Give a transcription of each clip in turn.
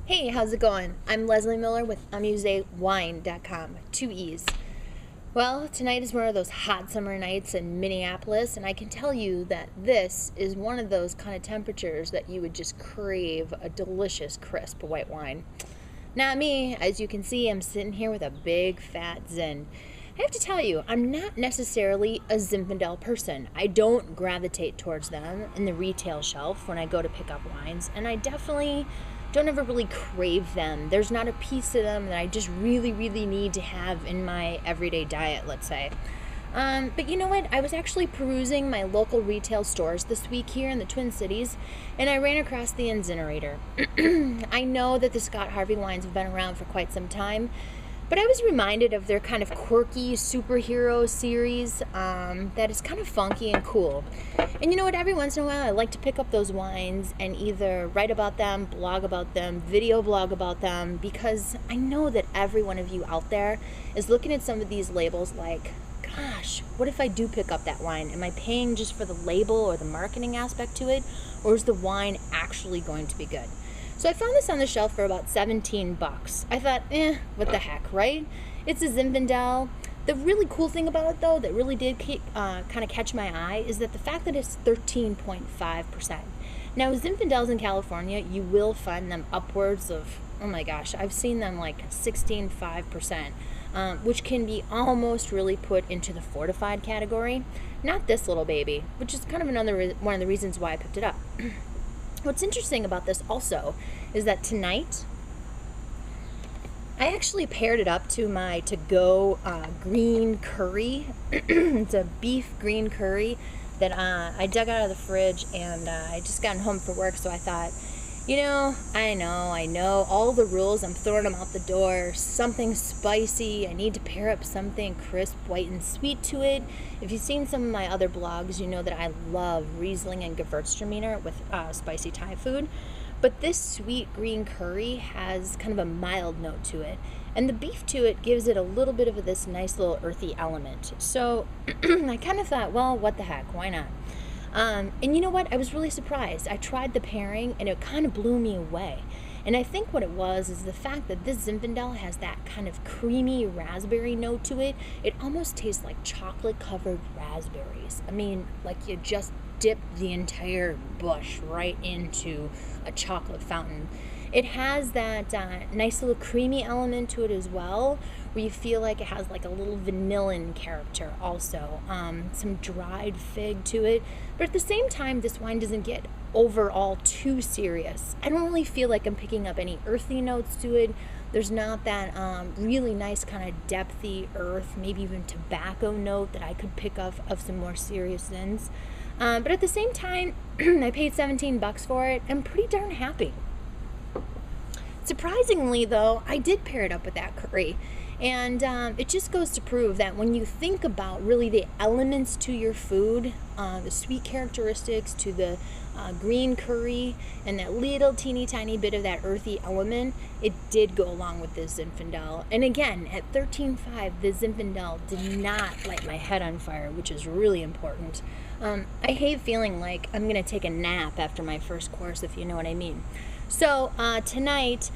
Hey, how's it going? I'm Leslee Miller with InZINerator.com, 2 E's. Well, tonight is one of those hot summer nights in Minneapolis, and I can tell you that this is one of those kind of temperatures that you would just crave a delicious, crisp white wine. Not me. As you can see, I'm sitting here with a big, fat Zin. I have to tell you, I'm not necessarily a Zinfandel person. I don't gravitate towards them in the retail shelf when I go to pick up wines, and I definitely don't ever really crave them. There's not a piece of them that I just really need to have in my everyday diet, let's say. But you know what? I was actually perusing my local retail stores this week here in the Twin Cities, and I ran across the Inzinerator. I know that the Scott Harvey wines have been around for quite some time, but I was reminded of their kind of quirky superhero series that is kind of funky and cool. And you know what? Every once in a while, I like to pick up those wines and either write about them, blog about them, video blog about them, because I know that every one of you out there is looking at some of these labels like, gosh, what if I do pick up that wine? Am I paying just for the label or the marketing aspect to it, or is the wine actually going to be good? So I found this on the shelf for about 17 bucks. I thought, what the heck, right? It's a Zinfandel. The really cool thing about it, though, that really did kind of catch my eye is that the fact that it's 13.5%. Now, Zinfandels in California, you will find them upwards of, oh my gosh, I've seen them like 16.5%, which can be almost really put into the fortified category. Not this little baby, which is kind of one of the reasons why I picked it up. What's interesting about this also is that tonight I actually paired it up to my to-go green curry. It's a beef green curry that I dug out of the fridge, and I just gotten home from work, so I thought, I know all the rules, I'm throwing them out the door. Something spicy, I need to pair up something crisp, white, and sweet to it. If you've seen some of my other blogs, you know that I love Riesling and Gewürztraminer with spicy Thai food. But this sweet green curry has kind of a mild note to it. And the beef to it gives it a little bit of this nice little earthy element. So I kind of thought, well, what the heck, why not? And you know what? I was really surprised. I tried the pairing, and it kind of blew me away. And I think what it was is the fact that this Zinfandel has that kind of creamy raspberry note to it. It almost tastes like chocolate-covered raspberries. I mean, like you just dip the entire bush right into a chocolate fountain. It has that nice little creamy element to it as well, where you feel like it has like a little vanillin character also. Some dried fig to it. But at the same time, this wine doesn't get overall too serious. I don't really feel like I'm picking up any earthy notes to it. There's not that really nice kind of depthy earth, maybe even tobacco note that I could pick up of some more serious Zins. But at the same time, I paid 17 bucks for it. I'm pretty darn happy. Surprisingly, though, I did pair it up with that curry. And it just goes to prove that when you think about really the elements to your food, the sweet characteristics to the green curry, and that little teeny tiny bit of that earthy element, it did go along with this Zinfandel. And again, at 13.5, the Zinfandel did not light my head on fire, which is really important. I hate feeling like I'm going to take a nap after my first course, if you know what I mean. So tonight,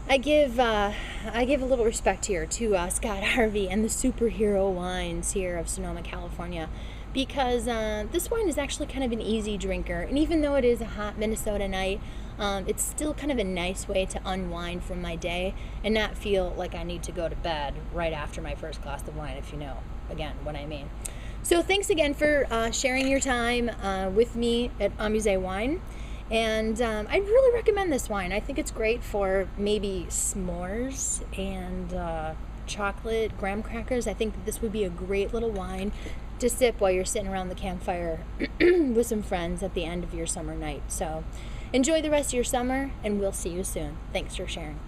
I give a little respect here to Scott Harvey and the superhero wines here of Sonoma, California, because this wine is actually kind of an easy drinker. And even though it is a hot Minnesota night, it's still kind of a nice way to unwind from my day and not feel like I need to go to bed right after my first glass of wine, if you know, again, what I mean. So thanks again for sharing your time with me at Amuse Wine. And I'd really recommend this wine. I think it's great for maybe s'mores and chocolate graham crackers. I think that this would be a great little wine to sip while you're sitting around the campfire with some friends at the end of your summer night. So enjoy the rest of your summer, and we'll see you soon. Thanks for sharing.